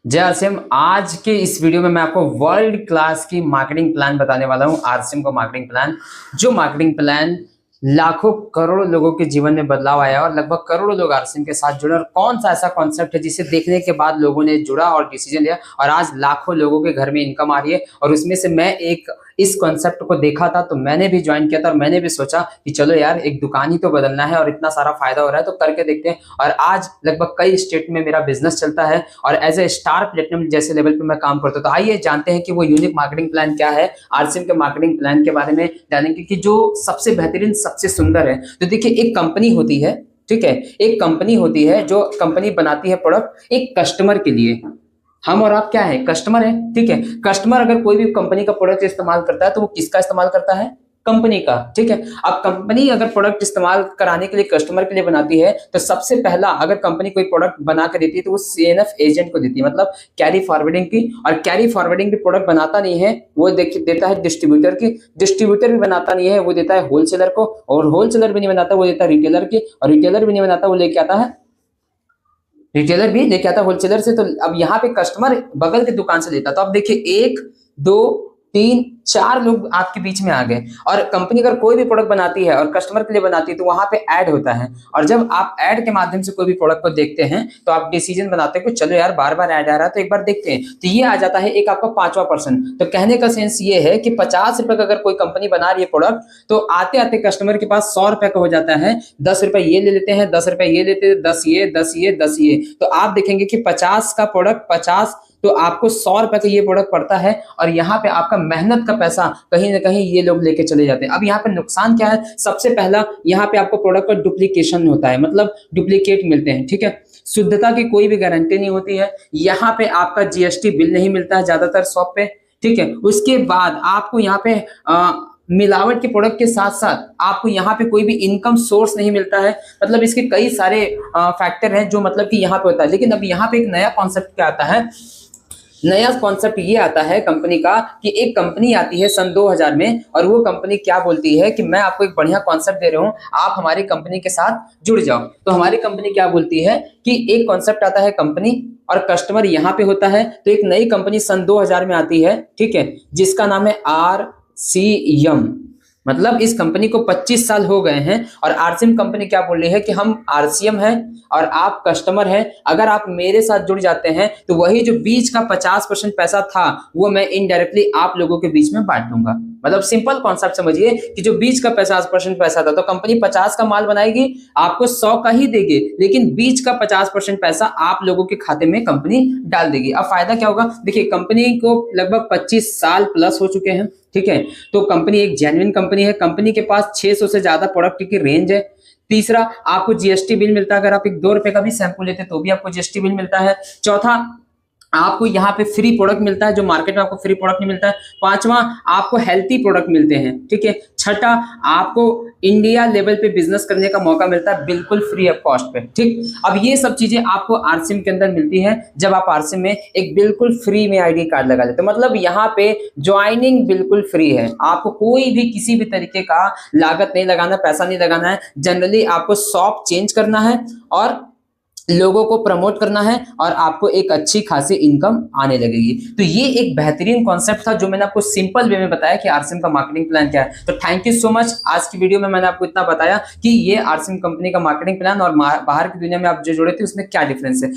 जय आरसीएम। आज के इस वीडियो में मैं आपको वर्ल्ड क्लास की मार्केटिंग प्लान बताने वाला हूं। आरसीएम का मार्केटिंग प्लान, जो मार्केटिंग प्लान लाखों करोड़ों लोगों के जीवन में बदलाव आया और लगभग करोड़ों लोग आरसीएम के साथ जुड़े। और कौन सा ऐसा कॉन्सेप्ट है जिसे देखने के बाद लोगों ने जुड़ा और डिसीजन लिया और आज लाखों लोगों के घर में इनकम आ रही है। और उसमें से मैं एक इस कॉन्सेप्ट को देखा था तो मैंने भी ज्वाइन किया था और मैंने भी सोचा कि चलो यार, एक दुकान ही तो बदलना है और इतना सारा फायदा हो रहा है तो करके देखते हैं। और आज लगभग कई स्टेट में मेरा बिजनेस चलता है और एज ए स्टार प्लेटिनम जैसे लेवल पे मैं काम करता हूं। तो आइए जानते हैं कि वो यूनिक मार्केटिंग प्लान क्या है। आरसीएम के मार्केटिंग प्लान के बारे में जानेंगे कि जो सबसे बेहतरीन, सबसे सुंदर है। तो देखिए, एक कंपनी होती है, ठीक है, एक कंपनी होती है जो कंपनी बनाती है प्रोडक्ट एक कस्टमर के लिए। हम और आप क्या है? कस्टमर है, ठीक है। कस्टमर अगर कोई भी कंपनी का प्रोडक्ट इस्तेमाल करता है तो वो किसका इस्तेमाल करता है? कंपनी का, ठीक है। अब कंपनी अगर प्रोडक्ट इस्तेमाल कराने के लिए कस्टमर के लिए बनाती है तो सबसे पहला, अगर कंपनी कोई प्रोडक्ट बना के देती है तो वो सीएनएफ एजेंट को देती है, मतलब कैरी फॉरवर्डिंग की। और कैरी फॉरवर्डिंग भी प्रोडक्ट बनाता नहीं है, वो देता है डिस्ट्रीब्यूटर की। डिस्ट्रीब्यूटर भी बनाता नहीं है, वो देता है होलसेलर को। और होलसेलर भी नहीं बनाता, वो देता है रिटेलर की। और रिटेलर भी नहीं बनाता, वो लेके आता है, रिटेलर भी लेके आता होलसेलर से। तो अब यहाँ पे कस्टमर बगल की दुकान से लेता। तो अब देखिए, एक, दो, तीन, चार लोग आपके बीच में आ गए। और कंपनी अगर कोई भी प्रोडक्ट बनाती है और कस्टमर के लिए बनाती है तो वहां पे ऐड होता है। और जब आप ऐड के माध्यम से कोई भी प्रोडक्ट को देखते हैं तो आप डिसीजन बनाते हैं कि चलो यार, बार बार ऐड आ रहा है तो एक बार देखते हैं। तो ये आ जाता है एक आपका 5वां%। तो कहने का सेंस ये है कि 50 रुपए का अगर कोई कंपनी बना रही है प्रोडक्ट तो आते आते कस्टमर के पास 100 रुपए का हो जाता है। 10 रुपए ये ले लेते हैं, 10 रुपए ये लेते हैं, 10 ये, 10 ये, 10 ये। तो आप देखेंगे कि 50 का प्रोडक्ट 50, तो आपको 100 रुपए का ये प्रोडक्ट पड़ता है। और यहाँ पे आपका मेहनत का पैसा कहीं ना कहीं ये लोग लेके चले जाते हैं। अब यहाँ पे नुकसान क्या है? सबसे पहला, यहाँ पे आपको प्रोडक्ट का डुप्लीकेशन होता है, मतलब डुप्लीकेट मिलते हैं, ठीक है। शुद्धता की कोई भी गारंटी नहीं होती है। यहाँ पे आपका जीएसटी बिल नहीं मिलता है ज्यादातर शॉप पे, ठीक है। उसके बाद आपको यहाँ पे मिलावट के प्रोडक्ट के साथ साथ आपको यहाँ पे कोई भी इनकम सोर्स नहीं मिलता है। मतलब इसके कई सारे फैक्टर हैं जो मतलब कि यहाँ पे होता है। लेकिन अब यहाँ पे एक नया कॉन्सेप्ट क्या आता है? नया कॉन्सेप्ट ये आता है कंपनी का कि एक कंपनी आती है सन 2000 में और वो कंपनी क्या बोलती है कि मैं आपको एक बढ़िया कॉन्सेप्ट दे रहा हूं, आप हमारी कंपनी के साथ जुड़ जाओ। तो हमारी कंपनी क्या बोलती है कि एक कॉन्सेप्ट आता है, कंपनी और कस्टमर यहाँ पे होता है। तो एक नई कंपनी सन 2000 में आती है, ठीक है, जिसका नाम है आरसीएम। मतलब इस कंपनी को 25 साल हो गए हैं और आरसीएम कंपनी क्या बोल रही है कि हम आरसीएम हैं और आप कस्टमर हैं। अगर आप मेरे साथ जुड़ जाते हैं तो वही जो बीच का 50% पैसा था वो मैं इनडायरेक्टली आप लोगों के बीच में बांट दूंगा। मतलब सिंपल कॉन्सेप्ट समझिए कि जो बीच का 50% पैसा था तो कंपनी 50 का माल बनाएगी, आपको 100 का ही देगी, लेकिन बीच का 50% पैसा आप लोगों के खाते में कंपनी डाल देगी। अब फायदा क्या होगा? देखिए, कंपनी को लगभग 25 साल प्लस हो चुके हैं, ठीक है। तो कंपनी एक जेन्युइन कंपनी है। कंपनी के पास 600 से ज्यादा प्रोडक्ट की रेंज है। तीसरा, आपको जीएसटी बिल मिलता है। अगर आप एक 2 रुपए का भी शैम्पू लेते हैं तो भी आपको जीएसटी बिल मिलता है। चौथा, आपको यहाँ पे फ्री प्रोडक्ट मिलता है जो मार्केट में आपको फ्री प्रोडक्ट नहीं मिलता है। पांचवा, आपको हेल्थी प्रोडक्ट मिलते हैं, ठीक है। छठा, आपको इंडिया लेवल पे बिजनेस करने का मौका मिलता है बिल्कुल फ्री ऑफ कॉस्ट पे, ठीक। अब ये सब चीजें आपको आरसीएम के अंदर मिलती है जब आप आरसीएम में एक बिल्कुल फ्री में आईडी कार्ड लगा लेते। तो मतलब यहाँ पे ज्वाइनिंग बिल्कुल फ्री है, आपको कोई भी किसी भी तरीके का लागत नहीं लगाना, पैसा नहीं लगाना है। जनरली आपको शॉप चेंज करना है और लोगों को प्रमोट करना है और आपको एक अच्छी खासी इनकम आने लगेगी। तो ये एक बेहतरीन कॉन्सेप्ट था जो मैंने आपको सिंपल वे में बताया कि आरसीएम का मार्केटिंग प्लान क्या है। तो थैंक यू सो मच। आज की वीडियो में मैंने आपको इतना बताया कि ये आरसीएम कंपनी का मार्केटिंग प्लान और बाहर की दुनिया में आप जो जुड़े थे उसमें क्या डिफरेंस है।